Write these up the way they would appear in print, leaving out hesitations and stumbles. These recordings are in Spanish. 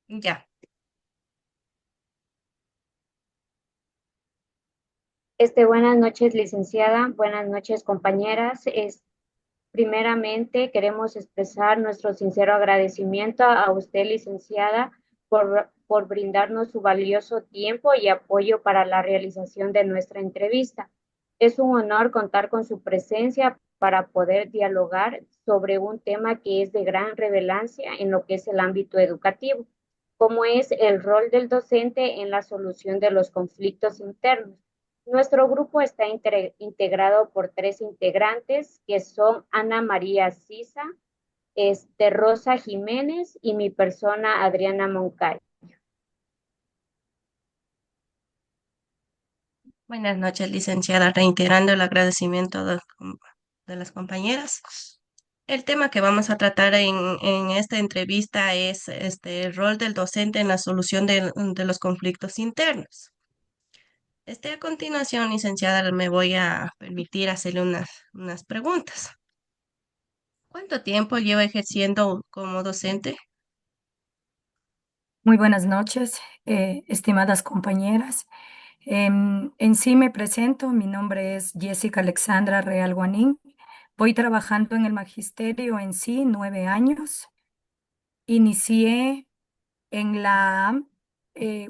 Ya. Buenas noches, licenciada. Buenas noches, compañeras. Primeramente, queremos expresar nuestro sincero agradecimiento a usted, licenciada, por brindarnos su valioso tiempo y apoyo para la realización de nuestra entrevista. Es un honor contar con su presencia para poder dialogar sobre un tema que es de gran relevancia en lo que es el ámbito educativo, como es el rol del docente en la solución de los conflictos internos. Nuestro grupo está integrado por tres integrantes que son Ana María Sisa, Rosa Jiménez y mi persona Adriana Moncay. Buenas noches, licenciada. Reiterando el agradecimiento de las compañeras. El tema que vamos a tratar en esta entrevista es el rol del docente en la solución de los conflictos internos. A continuación, licenciada, me voy a permitir hacerle unas preguntas. ¿Cuánto tiempo lleva ejerciendo como docente? Muy buenas noches, estimadas compañeras. En sí me presento, mi nombre es Jessica Alexandra Real Guanín. Voy trabajando en el magisterio en sí 9 años. Inicié en la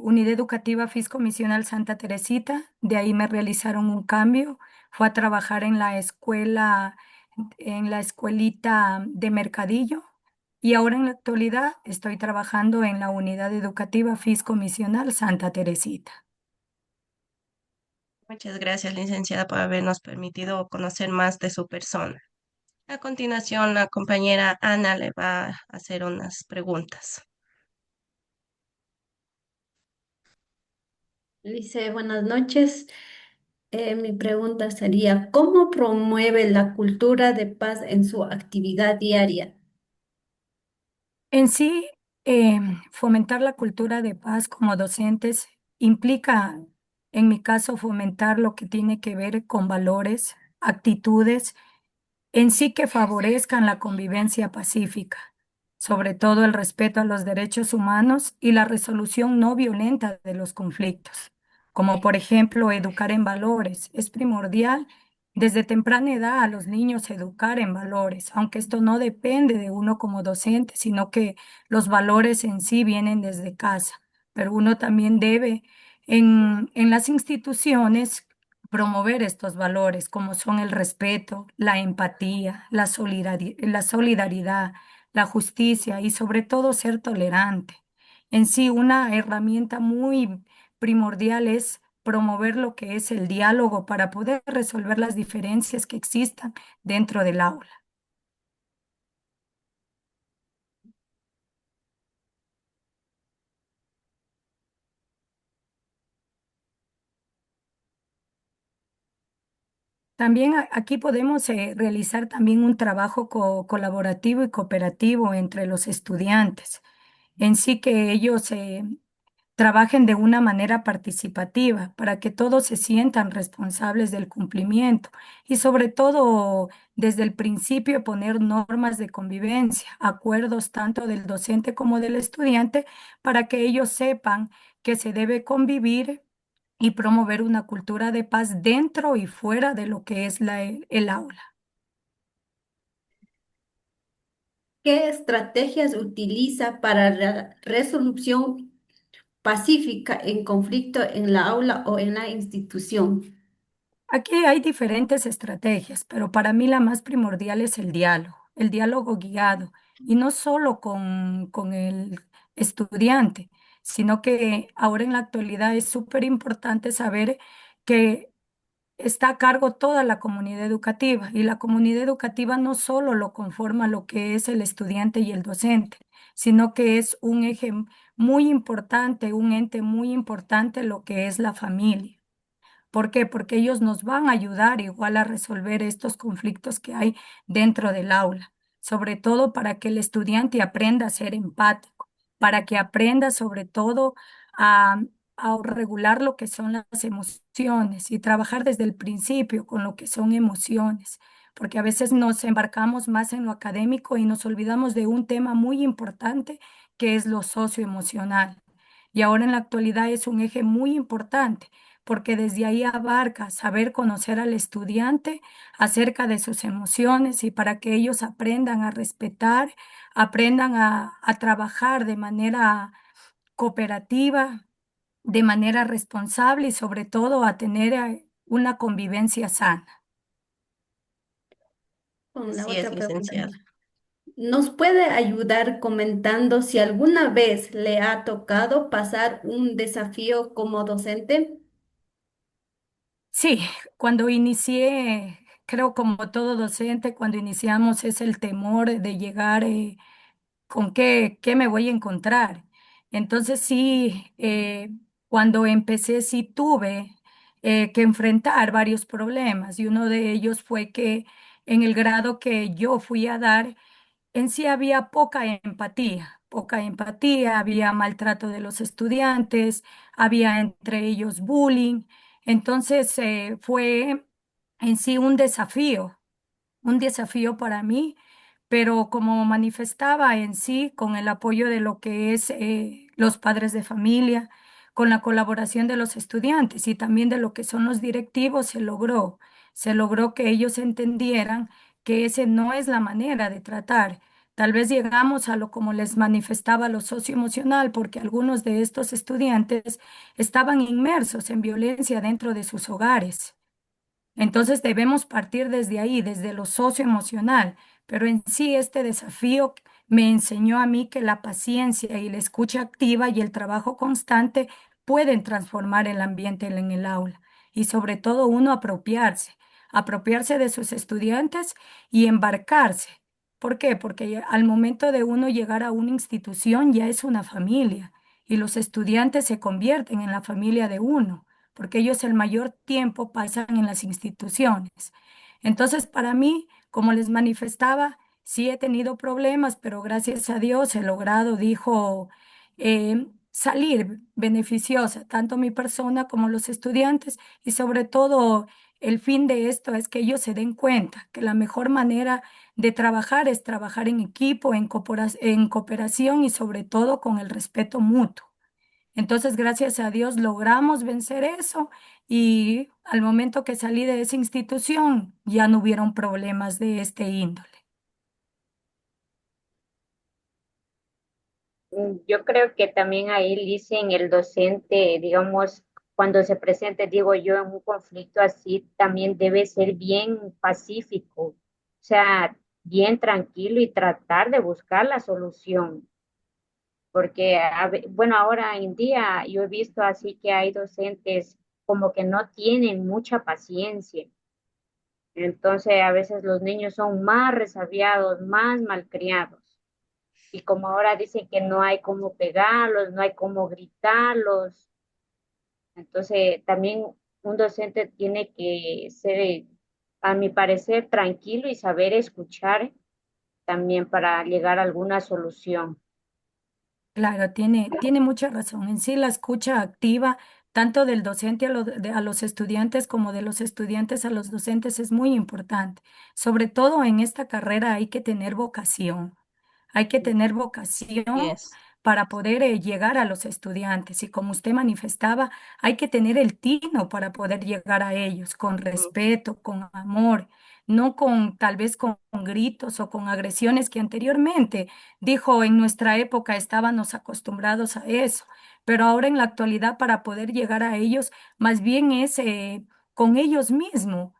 Unidad Educativa Fisco Misional Santa Teresita, de ahí me realizaron un cambio, fue a trabajar en la escuelita de Mercadillo, y ahora en la actualidad estoy trabajando en la Unidad Educativa Fisco Misional Santa Teresita. Muchas gracias, licenciada, por habernos permitido conocer más de su persona. A continuación, la compañera Ana le va a hacer unas preguntas. Lice, buenas noches. Mi pregunta sería, ¿cómo promueve la cultura de paz en su actividad diaria? En sí, fomentar la cultura de paz como docentes implica, en mi caso, fomentar lo que tiene que ver con valores, actitudes en sí que favorezcan la convivencia pacífica, sobre todo el respeto a los derechos humanos y la resolución no violenta de los conflictos, como por ejemplo educar en valores. Es primordial desde temprana edad a los niños educar en valores, aunque esto no depende de uno como docente, sino que los valores en sí vienen desde casa, pero uno también debe en las instituciones promover estos valores como son el respeto, la empatía, la solidaridad, la justicia y sobre todo ser tolerante. En sí, una herramienta muy primordial es promover lo que es el diálogo para poder resolver las diferencias que existan dentro del aula. También aquí podemos realizar también un trabajo colaborativo y cooperativo entre los estudiantes. En sí que ellos trabajen de una manera participativa para que todos se sientan responsables del cumplimiento y sobre todo desde el principio poner normas de convivencia, acuerdos tanto del docente como del estudiante para que ellos sepan que se debe convivir y promover una cultura de paz dentro y fuera de lo que es el aula. ¿Qué estrategias utiliza para la resolución pacífica en conflicto en la aula o en la institución? Aquí hay diferentes estrategias, pero para mí la más primordial es el diálogo guiado, y no solo con el estudiante, sino que ahora en la actualidad es súper importante saber que está a cargo toda la comunidad educativa, y la comunidad educativa no solo lo conforma lo que es el estudiante y el docente, sino que es un eje muy importante, un ente muy importante lo que es la familia. ¿Por qué? Porque ellos nos van a ayudar igual a resolver estos conflictos que hay dentro del aula, sobre todo para que el estudiante aprenda a ser empático, para que aprenda sobre todo a, a regular lo que son las emociones y trabajar desde el principio con lo que son emociones, porque a veces nos embarcamos más en lo académico y nos olvidamos de un tema muy importante que es lo socioemocional. Y ahora en la actualidad es un eje muy importante porque desde ahí abarca saber conocer al estudiante acerca de sus emociones y para que ellos aprendan a respetar, aprendan a trabajar de manera cooperativa, de manera responsable y sobre todo a tener una convivencia sana. Con la Así es, otra pregunta. licenciada. ¿Nos puede ayudar comentando si alguna vez le ha tocado pasar un desafío como docente? Sí, cuando inicié, creo como todo docente, cuando iniciamos es el temor de llegar con qué me voy a encontrar. Entonces sí, cuando empecé sí tuve que enfrentar varios problemas y uno de ellos fue que en el grado que yo fui a dar, en sí había poca empatía, había maltrato de los estudiantes, había entre ellos bullying. Entonces fue en sí un desafío para mí, pero como manifestaba en sí, con el apoyo de lo que es los padres de familia, con la colaboración de los estudiantes y también de lo que son los directivos, se logró que ellos entendieran que ese no es la manera de tratar. Tal vez llegamos a lo como les manifestaba lo socioemocional, porque algunos de estos estudiantes estaban inmersos en violencia dentro de sus hogares. Entonces debemos partir desde ahí, desde lo socioemocional, pero en sí este desafío me enseñó a mí que la paciencia y la escucha activa y el trabajo constante pueden transformar el ambiente en el aula y sobre todo uno apropiarse de sus estudiantes y embarcarse. ¿Por qué? Porque al momento de uno llegar a una institución ya es una familia y los estudiantes se convierten en la familia de uno porque ellos el mayor tiempo pasan en las instituciones. Entonces, para mí, como les manifestaba, sí he tenido problemas, pero gracias a Dios he logrado, dijo, salir beneficiosa, tanto mi persona como los estudiantes, y sobre todo el fin de esto es que ellos se den cuenta que la mejor manera de trabajar es trabajar en equipo, en cooperación y sobre todo con el respeto mutuo. Entonces, gracias a Dios logramos vencer eso y al momento que salí de esa institución ya no hubieron problemas de este índole. Yo creo que también ahí dicen el docente, digamos, cuando se presente, digo yo, en un conflicto así, también debe ser bien pacífico, o sea, bien tranquilo y tratar de buscar la solución. Porque, bueno, ahora en día yo he visto así que hay docentes como que no tienen mucha paciencia. Entonces, a veces los niños son más resabiados, más malcriados. Y como ahora dicen que no hay cómo pegarlos, no hay cómo gritarlos, entonces también un docente tiene que ser, a mi parecer, tranquilo y saber escuchar también para llegar a alguna solución. Claro, tiene mucha razón. En sí, la escucha activa, tanto del docente a los estudiantes como de los estudiantes a los docentes, es muy importante. Sobre todo en esta carrera hay que tener vocación. Hay que tener Así vocación es. para poder llegar a los estudiantes. Y como usted manifestaba, hay que tener el tino para poder llegar a ellos con Ujú. respeto, con amor, no con tal vez con gritos o con agresiones que anteriormente, dijo, en nuestra época estábamos acostumbrados a eso, pero ahora en la actualidad para poder llegar a ellos, más bien es con ellos mismos.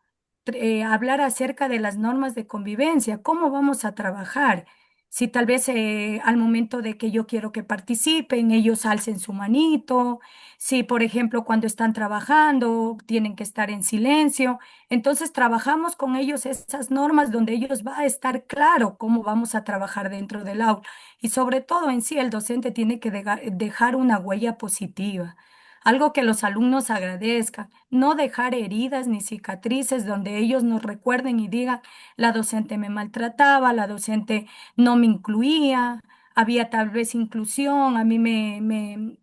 Hablar acerca de las normas de convivencia, cómo vamos a trabajar, si tal vez al momento de que yo quiero que participen, ellos alcen su manito, si por ejemplo cuando están trabajando tienen que estar en silencio, entonces trabajamos con ellos esas normas donde ellos va a estar claro cómo vamos a trabajar dentro del aula y sobre todo en sí el docente tiene que dejar una huella positiva. Algo que los alumnos agradezcan, no dejar heridas ni cicatrices donde ellos nos recuerden y digan, la docente me maltrataba, la docente no me incluía, había tal vez inclusión, a mí me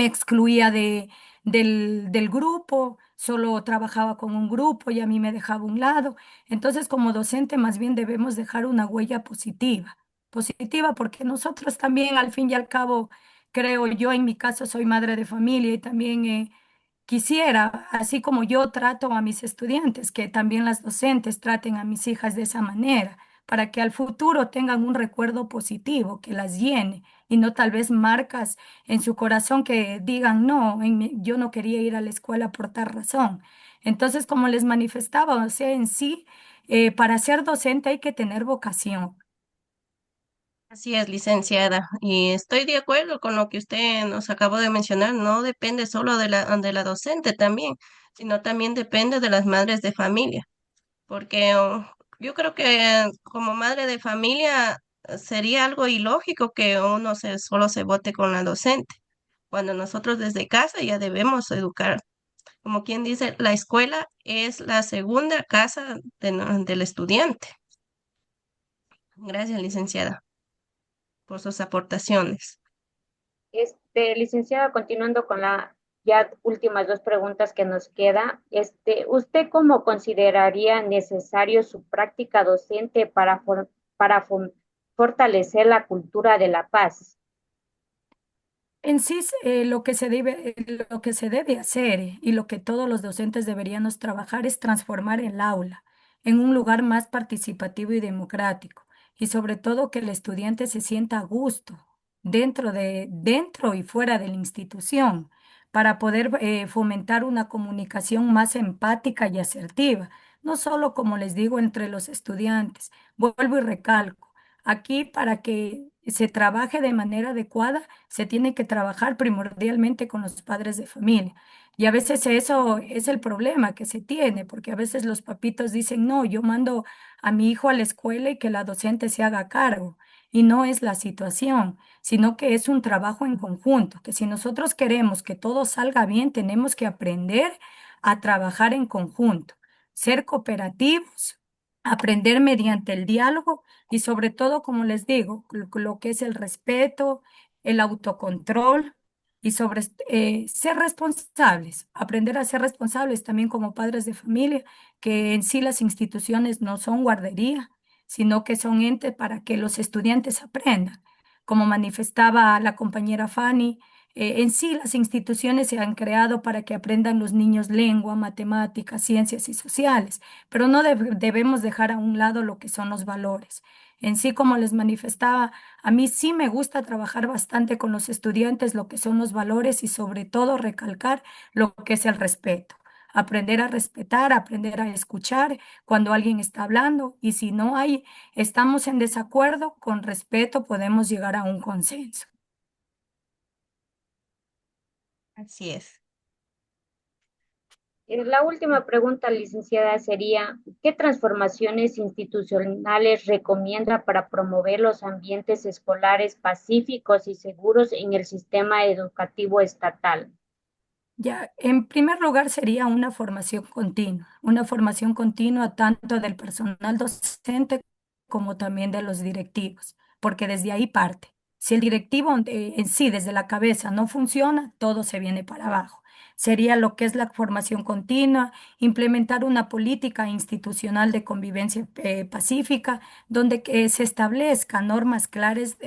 excluía del grupo, solo trabajaba con un grupo y a mí me dejaba a un lado. Entonces, como docente, más bien debemos dejar una huella positiva. positiva, porque nosotros también, al fin y al cabo, creo yo, en mi caso, soy madre de familia y también quisiera, así como yo trato a mis estudiantes, que también las docentes traten a mis hijas de esa manera, para que al futuro tengan un recuerdo positivo, que las llene y no tal vez marcas en su corazón que digan, no, yo no quería ir a la escuela por tal razón. Entonces, como les manifestaba, o sea, en sí, para ser docente hay que tener vocación. Así es, licenciada, y estoy de acuerdo con lo que usted nos acabó de mencionar. No depende solo de la docente también, sino también depende de las madres de familia, porque yo creo que como madre de familia sería algo ilógico que solo se vote con la docente, cuando nosotros desde casa ya debemos educar. Como quien dice, la escuela es la segunda casa del estudiante. Gracias, licenciada, por sus aportaciones. Licenciada, continuando con la ya últimas dos preguntas que nos queda, ¿usted cómo consideraría necesario su práctica docente para fortalecer la cultura de la paz? En sí, lo que se debe hacer y lo que todos los docentes deberíamos trabajar es transformar el aula en un lugar más participativo y democrático, y sobre todo que el estudiante se sienta a gusto dentro y fuera de la institución, para poder fomentar una comunicación más empática y asertiva, no solo, como les digo, entre los estudiantes. Vuelvo y recalco, aquí para que se trabaje de manera adecuada se tiene que trabajar primordialmente con los padres de familia. Y a veces eso es el problema que se tiene, porque a veces los papitos dicen, no, yo mando a mi hijo a la escuela y que la docente se haga cargo. Y no es la situación, sino que es un trabajo en conjunto, que si nosotros queremos que todo salga bien, tenemos que aprender a trabajar en conjunto, ser cooperativos, aprender mediante el diálogo y sobre todo, como les digo, lo que es el respeto, el autocontrol y sobre ser responsables, aprender a ser responsables también como padres de familia, que en sí las instituciones no son guardería, sino que son entes para que los estudiantes aprendan. Como manifestaba la compañera Fanny, en sí las instituciones se han creado para que aprendan los niños lengua, matemáticas, ciencias y sociales, pero no debemos dejar a un lado lo que son los valores. En sí, como les manifestaba, a mí sí me gusta trabajar bastante con los estudiantes lo que son los valores y sobre todo recalcar lo que es el respeto. Aprender a respetar, aprender a escuchar cuando alguien está hablando y si no hay, estamos en desacuerdo, con respeto podemos llegar a un consenso. Así es. La última pregunta, licenciada, sería, ¿qué transformaciones institucionales recomienda para promover los ambientes escolares pacíficos y seguros en el sistema educativo estatal? Ya, en primer lugar sería una formación continua tanto del personal docente como también de los directivos, porque desde ahí parte. Si el directivo en sí, desde la cabeza, no funciona, todo se viene para abajo. Sería lo que es la formación continua, implementar una política institucional de convivencia pacífica, donde se establezcan normas claras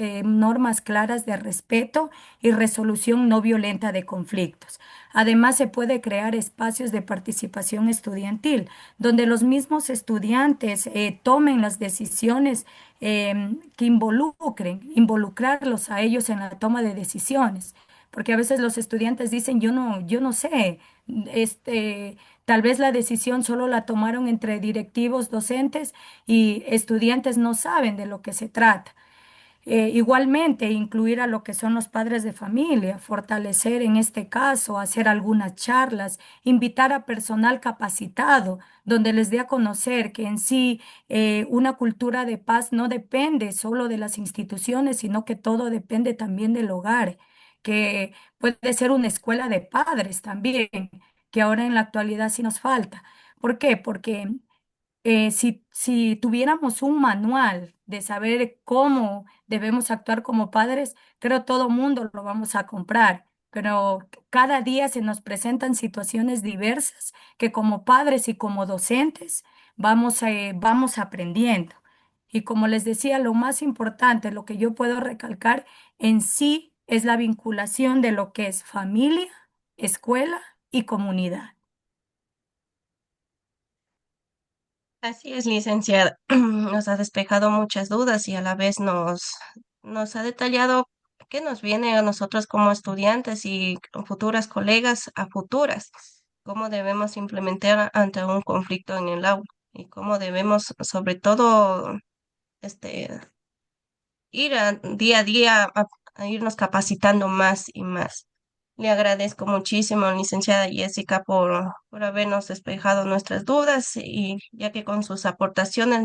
de respeto y resolución no violenta de conflictos. Además, se puede crear espacios de participación estudiantil, donde los mismos estudiantes tomen las decisiones que involucrarlos a ellos en la toma de decisiones. Porque a veces los estudiantes dicen, yo no sé, tal vez la decisión solo la tomaron entre directivos, docentes y estudiantes no saben de lo que se trata. Igualmente, incluir a lo que son los padres de familia, fortalecer en este caso, hacer algunas charlas, invitar a personal capacitado, donde les dé a conocer que en sí una cultura de paz no depende solo de las instituciones, sino que todo depende también del hogar, que puede ser una escuela de padres también, que ahora en la actualidad sí nos falta. ¿Por qué? Porque si tuviéramos un manual de saber cómo debemos actuar como padres, creo todo mundo lo vamos a comprar. Pero cada día se nos presentan situaciones diversas que como padres y como docentes vamos aprendiendo. Y como les decía, lo más importante, lo que yo puedo recalcar en sí es la vinculación de lo que es familia, escuela y comunidad. Así es, licenciada. Nos ha despejado muchas dudas y a la vez nos ha detallado qué nos viene a nosotros como estudiantes y futuras colegas a futuras, cómo debemos implementar ante un conflicto en el aula y cómo debemos, sobre todo, este, día a día a irnos capacitando más y más. Le agradezco muchísimo, licenciada Jessica, por habernos despejado nuestras dudas y ya que con sus aportaciones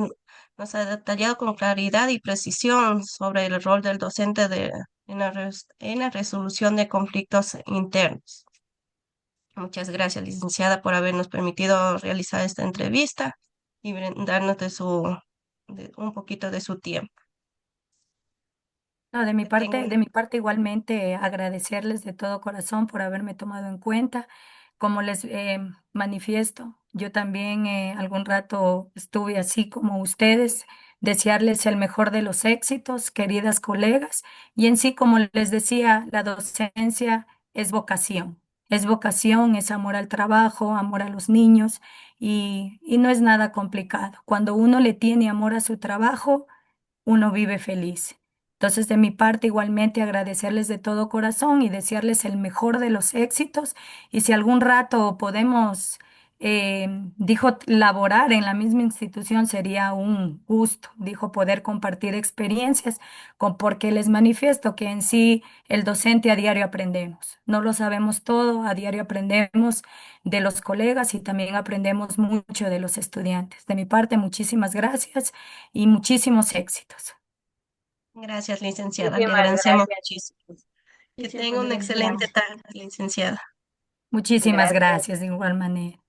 nos ha detallado con claridad y precisión sobre el rol del docente en la resolución de conflictos internos. Muchas gracias, licenciada, por habernos permitido realizar esta entrevista y brindarnos un poquito de su tiempo. No, Que tengan de mi parte igualmente agradecerles de todo corazón por haberme tomado en cuenta. Como les manifiesto, yo también algún rato estuve así como ustedes, desearles el mejor de los éxitos, queridas colegas, y en sí, como les decía, la docencia es vocación, es amor al trabajo, amor a los niños, y no es nada complicado. Cuando uno le tiene amor a su trabajo, uno vive feliz. Entonces, de mi parte, igualmente agradecerles de todo corazón y desearles el mejor de los éxitos. Y si algún rato podemos, dijo, laborar en la misma institución, sería un gusto, dijo, poder compartir experiencias, porque les manifiesto que en sí el docente a diario aprendemos. No lo sabemos todo, a diario aprendemos de los colegas y también aprendemos mucho de los estudiantes. De mi parte, muchísimas gracias y muchísimos éxitos. Gracias, licenciada. Le Muchísimas agradecemos gracias. muchísimo. Que Muchísimas tenga una excelente gracias. tarde, licenciada. Muchísimas Gracias. gracias de igual manera.